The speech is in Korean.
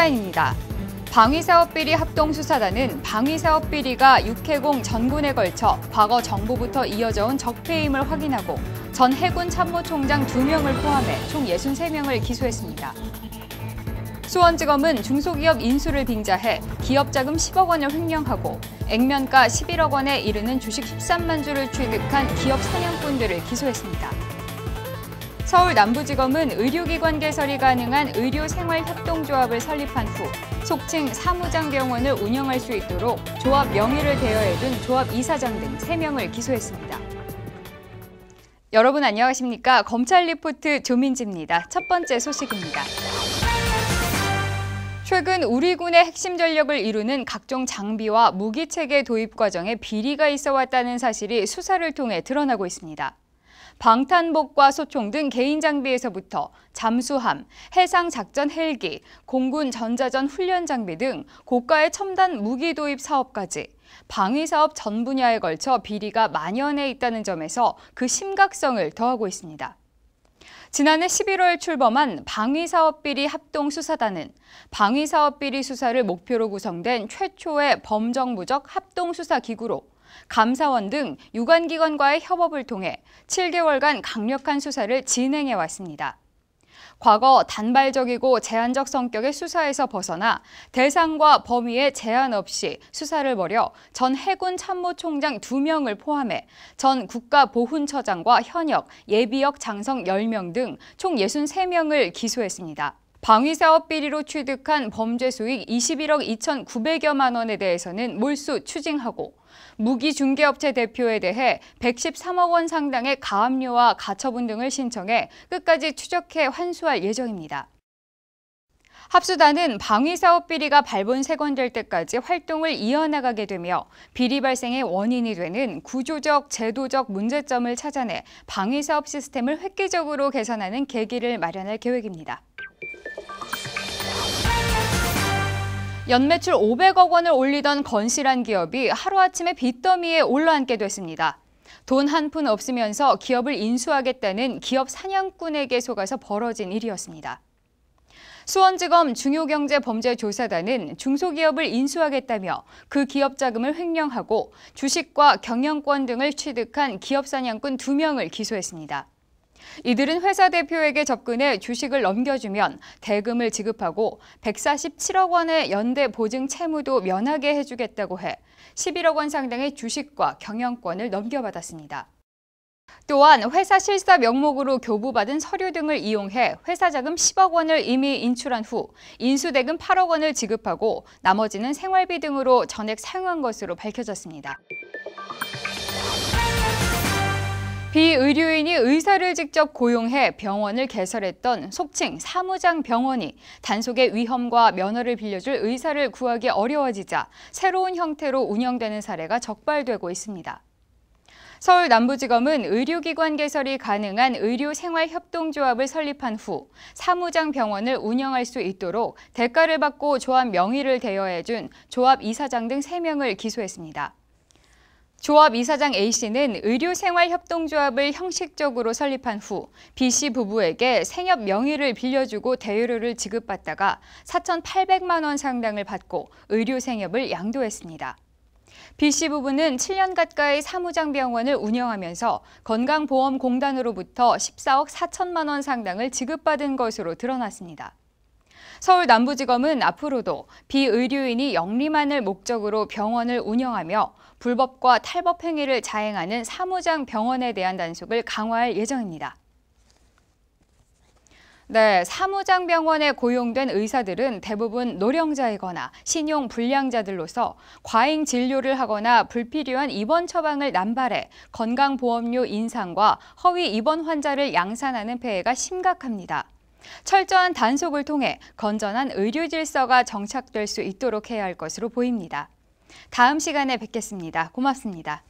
헤드라인입니다. 방위사업비리 합동수사단은 방위사업비리가 육해공 전군에 걸쳐 과거 정부부터 이어져온 적폐임을 확인하고 전 해군 참모총장 2명을 포함해 총 63명을 기소했습니다. 수원지검은 중소기업 인수를 빙자해 기업자금 10억 원을 횡령하고 액면가 11억 원에 이르는 주식 13만 주를 취득한 기업 사냥꾼들을 기소했습니다. 서울 남부지검은 의료기관 개설이 가능한 의료생활협동조합을 설립한 후 속칭 사무장병원을 운영할 수 있도록 조합 명의를 대여해둔 조합 이사장 등 3명을 기소했습니다. 여러분 안녕하십니까? 검찰 리포트 조민지입니다. 첫 번째 소식입니다. 최근 우리 군의 핵심 전력을 이루는 각종 장비와 무기체계 도입 과정에 비리가 있어 왔다는 사실이 수사를 통해 드러나고 있습니다. 방탄복과 소총 등 개인 장비에서부터 잠수함, 해상작전 헬기, 공군 전자전 훈련 장비 등 고가의 첨단 무기 도입 사업까지 방위사업 전 분야에 걸쳐 비리가 만연해 있다는 점에서 그 심각성을 더하고 있습니다. 지난해 11월 출범한 방위사업비리 합동수사단은 방위사업비리 수사를 목표로 구성된 최초의 범정부적 합동수사기구로 감사원 등 유관기관과의 협업을 통해 7개월간 강력한 수사를 진행해 왔습니다. 과거 단발적이고 제한적 성격의 수사에서 벗어나 대상과 범위에 제한 없이 수사를 벌여 전 해군 참모총장 2명을 포함해 전 국가보훈처장과 현역, 예비역 장성 10명 등 총 63명을 기소했습니다. 방위사업 비리로 취득한 범죄 수익 21억 2,900여만 원에 대해서는 몰수 추징하고 무기 중개업체 대표에 대해 113억 원 상당의 가압류와 가처분 등을 신청해 끝까지 추적해 환수할 예정입니다. 합수단은 방위사업 비리가 발본색원될 때까지 활동을 이어나가게 되며 비리 발생의 원인이 되는 구조적, 제도적 문제점을 찾아내 방위사업 시스템을 획기적으로 개선하는 계기를 마련할 계획입니다. 연매출 500억 원을 올리던 건실한 기업이 하루아침에 빚더미에 올라앉게 됐습니다. 돈 한 푼 없으면서 기업을 인수하겠다는 기업 사냥꾼에게 속아서 벌어진 일이었습니다. 수원지검 중요경제범죄조사단은 중소기업을 인수하겠다며 그 기업 자금을 횡령하고 주식과 경영권 등을 취득한 기업 사냥꾼 2명을 기소했습니다. 이들은 회사 대표에게 접근해 주식을 넘겨주면 대금을 지급하고 147억 원의 연대 보증 채무도 면하게 해주겠다고 해 11억 원 상당의 주식과 경영권을 넘겨받았습니다. 또한 회사 실사 명목으로 교부받은 서류 등을 이용해 회사 자금 10억 원을 이미 인출한 후 인수대금 8억 원을 지급하고 나머지는 생활비 등으로 전액 사용한 것으로 밝혀졌습니다. 비의료인이 의사를 직접 고용해 병원을 개설했던 속칭 사무장 병원이 단속의 위험과 면허를 빌려줄 의사를 구하기 어려워지자 새로운 형태로 운영되는 사례가 적발되고 있습니다. 서울 남부지검은 의료기관 개설이 가능한 의료생활협동조합을 설립한 후 사무장 병원을 운영할 수 있도록 대가를 받고 조합 명의를 대여해준 조합 이사장 등 3명을 기소했습니다. 조합 이사장 A씨는 의료생활협동조합을 형식적으로 설립한 후 B씨 부부에게 생협 명의를 빌려주고 대여료를 지급받다가 4,800만 원 상당을 받고 의료생협을 양도했습니다. B씨 부부는 7년 가까이 사무장병원을 운영하면서 건강보험공단으로부터 14억 4천만 원 상당을 지급받은 것으로 드러났습니다. 서울 남부지검은 앞으로도 비의료인이 영리만을 목적으로 병원을 운영하며 불법과 탈법 행위를 자행하는 사무장 병원에 대한 단속을 강화할 예정입니다. 사무장 병원에 고용된 의사들은 대부분 노령자이거나 신용 불량자들로서 과잉 진료를 하거나 불필요한 입원 처방을 남발해 건강보험료 인상과 허위 입원 환자를 양산하는 폐해가 심각합니다. 철저한 단속을 통해 건전한 의료 질서가 정착될 수 있도록 해야 할 것으로 보입니다. 다음 시간에 뵙겠습니다. 고맙습니다.